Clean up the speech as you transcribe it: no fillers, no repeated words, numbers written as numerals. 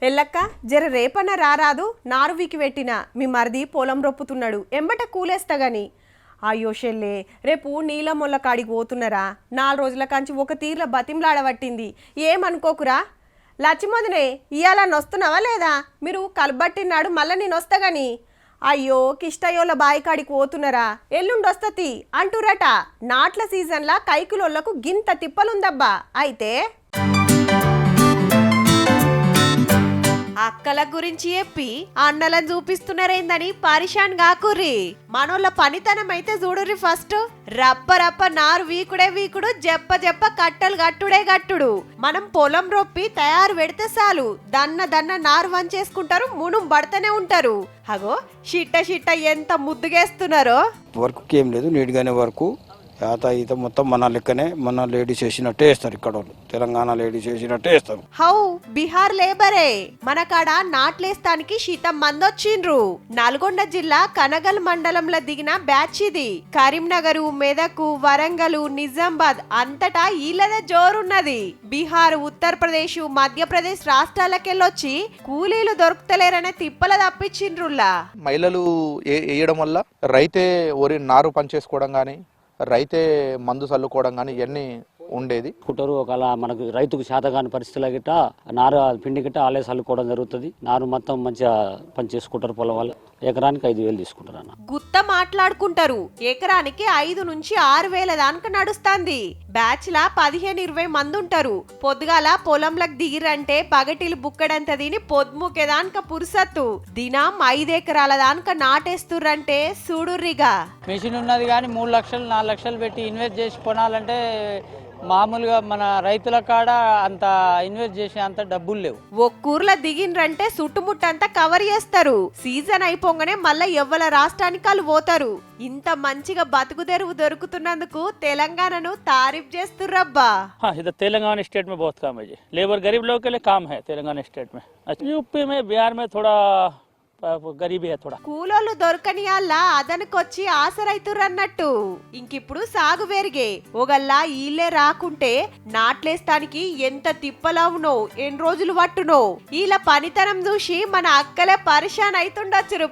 ఎల్లక్క జర రేపన్న రారాదు నారువికి పెట్టిన మీ మరిది పొలం రొప్పుతున్నాడు ఎంబట కూలేస్తగాని అయ్యో షెల్లే రేపు నీలమొల్ల కాడికి పోతున్నారా 4 రోజుల కంచి ఒక తీర్ల బతింలాడబట్టింది ఏమనుకోకురా లచ్చిమొదనే ఇయాల నొస్తున్నావా లేదా మీరు కలబట్టినాడు మళ్ళీ నేను వస్తాగాని అయ్యో కిష్టయోల బాయి కాడికి పోతున్నారా ఎల్లుండొస్తతి అంటురట నాట్ల సీజన్లా కైకులోళ్లకు గింత తిప్పలుందబ్బా అయితే అక్కల గురించి చెప్పి అన్నలను చూపిస్తున్నారేందని పరిశాన్ కాకుర్రి మనోళ్ళ పనితనం అయితే చూడుర్రి ఫస్ట్ రప్ప రప్ప నారు వీకుడు జప్ప కట్టలు గట్టుడు మనం పొలం రొప్పి తయారు పెడితే చాలు దన్న నారు వంచేసుకుంటారు మునుం పడతానే ఉంటారు అగో షిట్ట ఎంత ముద్దుగేస్తున్నారో వర్క్ ఏం లేదు నీట్గానే వర్క్ ఈత మొత్తం మన లెక్కనే మన లేడీస్ చేసినట్టే వేస్తారు ఇక్కడ వాళ్ళు తెలంగాణ లేడీస్ చేసినట్టే వేస్తారు హౌ బీహార్ లేబరే మన కాడ నాట్లేస్తానికి శీతం మందొచ్చిండ్రు నల్గొండ జిల్లా కనగల్ మండలంలో దిగిన బ్యాచ్ ఇది కరీంనగర్ మెదకు వరంగల్ నిజామాబాద్ అంతటా ఈలదే జోరున్నది బీహార్ ఉత్తరప్రదేశ్ మధ్యప్రదేశ్ రాష్ట్రాలకెళ్ళొచ్చి కూలీలు దొరుకుతలేరనే తిప్పల తప్పించిండ్రుల్లా మహిళలు వేయడం వల్ల రైతే ఒరి నారు పనిచేసుకోవడం కానీ రైతే మందు చల్లుకోవడం కానీ ఇవన్నీ ఉండేది కుట్టరు ఒకవేళ మనకు రైతుకు శాతగాని పరిస్థితుల గిట్ట నారు పిండి గిట్ట ఆలే చల్లుకోవడం జరుగుతుంది నారు మొత్తం మంచిగా పని చేసుకుంటారు పొలం వాళ్ళు ఎకరానికి 5,000 తీసుకుంటారు అన్న గుత్త మాట్లాడుకుంటారు ఎకరానికి 5 నుంచి 6,000 దాకా నడుస్తాంది బ్యాచ్ లా 15-20 మంది ఉంటారు పొద్దుగాల పొలంలకు దిగిరంటే పగటిలు బుక్కడంత తిని పొద్దుముకేదానిక పురుసత్తు దినం 5 ఎకరాల దానిక నాటేస్తుర్రంటే చూడుర్రిగా మెషిన్ ఉన్నది కానీ 3 లక్షలు 4 లక్షలు పెట్టి ఇన్వెస్ట్ చేసి కొనాలంటే మామూలుగా మన రైతుల కాడ అంత ఇన్వెస్ట్ చేసే అంత డబ్బులు లేవు ఒక్కూర్ల దిగిన్రంటే చుట్టుముట్టంతా కవర్ చేస్తారు సీజన్ అయిపోగానే మళ్ళా ఎవ్వల రాష్ట్రానికి వాళ్ళు పోతారు ఇంత మంచిగా బతుకుదెరువు దొరుకుతున్నందుకు తెలంగాణను तारीफ చేస్తుర్రబ్బా हाँ इधर तेलंगाना स्टेट में बहुत काम है जी लेबर गरीब लोगों के लिए काम है तेलंगाना स्टेट में यूपी में बिहार में थोड़ा గరీబీ थोड़ा కూలోళ్ళు దొరకనియాల్లా అదనకొచ్చి ఆసరైతుర్రన్నట్టు ఇంకిప్పుడు సాగు పెరిగే ఒకల్లా ఈళ్ళే రాకుంటే నాట్లేస్తానికి ఎంత తిప్పలవునో ఎన్ని రోజులు పట్టునో ఈల పనితనం చూసి మన అక్కలే పరిశాన్ అయితుండొచ్చురు